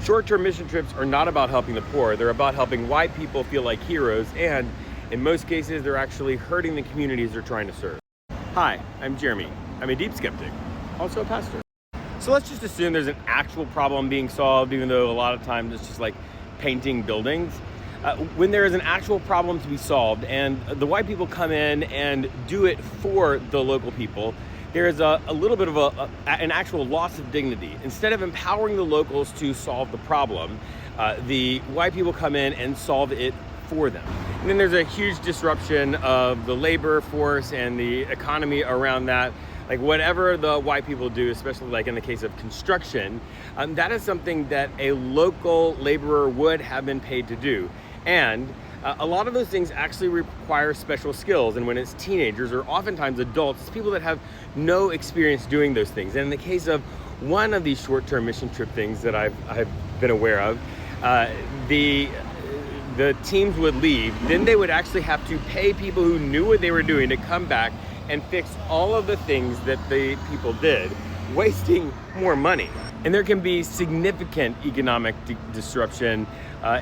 Short-term mission trips are not about helping the poor. They're about helping white people feel like heroes, and in most cases, they're actually hurting the communities they're trying to serve. Hi, I'm Jeremy. I'm a deep skeptic, also a pastor. So let's just assume there's an actual problem being solved, even though a lot of times it's just like painting buildings. When there is an actual problem to be solved and the white people come in and do it for the local people, there is a little bit of an actual loss of dignity. Instead of empowering the locals to solve the problem, the white people come in and solve it for them. And then there's a huge disruption of the labor force and the economy around that. Like whatever the white people do, especially like in the case of construction, that is something that a local laborer would have been paid to do. And a lot of those things actually require special skills. And when it's teenagers or oftentimes adults, it's people that have no experience doing those things. And in the case of one of these short-term mission trip things that I've been aware of, the teams would leave. Then they would actually have to pay people who knew what they were doing to come back and fix all of the things that the people did, wasting more money. And there can be significant economic disruption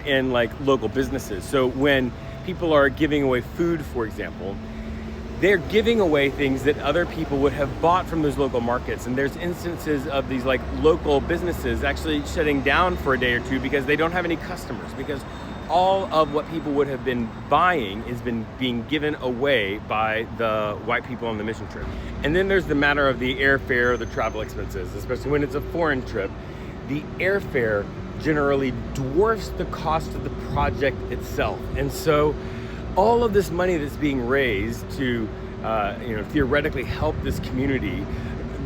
in like local businesses. So when people are giving away food, for example, they're giving away things that other people would have bought from those local markets. And there's instances of these like local businesses actually shutting down for a day or two because they don't have any customers, because all of what people would have been buying is being given away by the white people on the mission trip. And then there's the matter of the airfare, the travel expenses, especially when it's a foreign trip. The airfare generally dwarfs the cost of the project itself. And so all of this money that's being raised to theoretically help this community,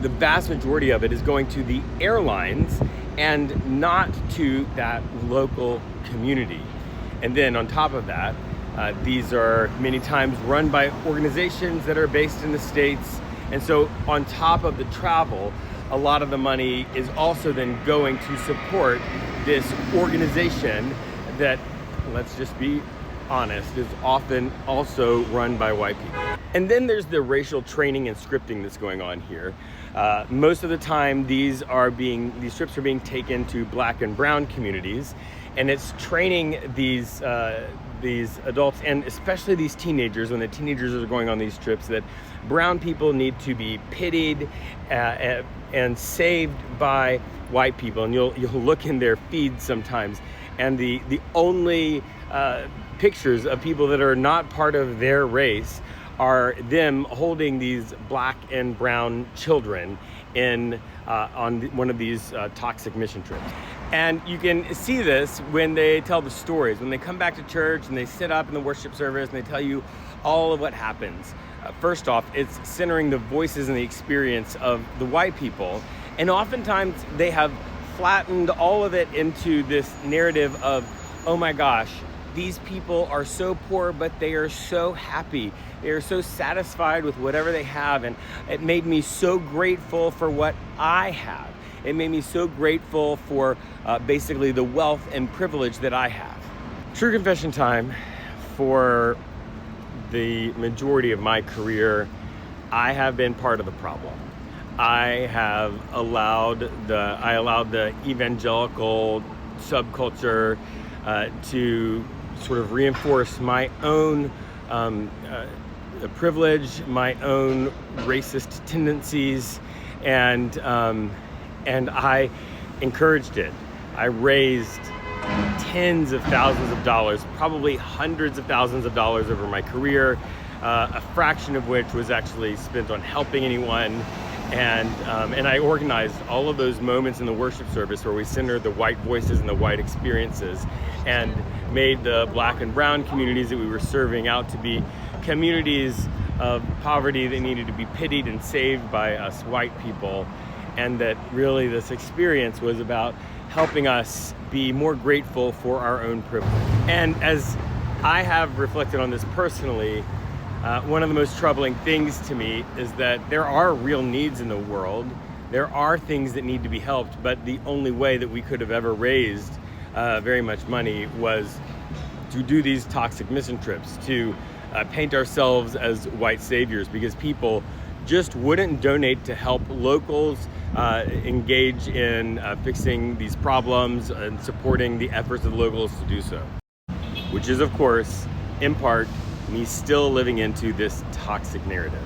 the vast majority of it is going to the airlines and not to that local community. And then on top of that, these are many times run by organizations that are based in the States. And so on top of the travel, a lot of the money is also then going to support this organization that, let's just be honest, is often also run by white people. And then there's the racial training and scripting that's going on here. Most of the time, these trips are being taken to Black and brown communities, and it's training these adults and especially these teenagers, when the teenagers are going on these trips, that brown people need to be pitied and saved by white people. And you'll look in their feeds sometimes, and the only pictures of people that are not part of their race are them holding these Black and brown children on one of these toxic mission trips. And you can see this when they tell the stories, when they come back to church and they sit up in the worship service and they tell you all of what happens. First off, it's centering the voices and the experience of the white people. And oftentimes they have flattened all of it into this narrative of, oh my gosh, these people are so poor, but they are so happy. They are so satisfied with whatever they have. And it made me so grateful for what I have. It made me so grateful for basically the wealth and privilege that I have. True confession time. For the majority of my career, I have been part of the problem. I allowed the evangelical subculture to sort of reinforce my own privilege, my own racist tendencies, and I encouraged it. I raised tens of thousands of dollars, probably hundreds of thousands of dollars over my career, a fraction of which was actually spent on helping anyone. And I organized all of those moments in the worship service where we centered the white voices and the white experiences, and made the Black and brown communities that we were serving out to be communities of poverty that needed to be pitied and saved by us white people. And that really this experience was about helping us be more grateful for our own privilege. And as I have reflected on this personally, one of the most troubling things to me is that there are real needs in the world. There are things that need to be helped, but the only way that we could have ever raised very much money was to do these toxic mission trips, to paint ourselves as white saviors, because people just wouldn't donate to help locals engage in fixing these problems and supporting the efforts of the locals to do so. Which is, of course, in part, me still living into this toxic narrative.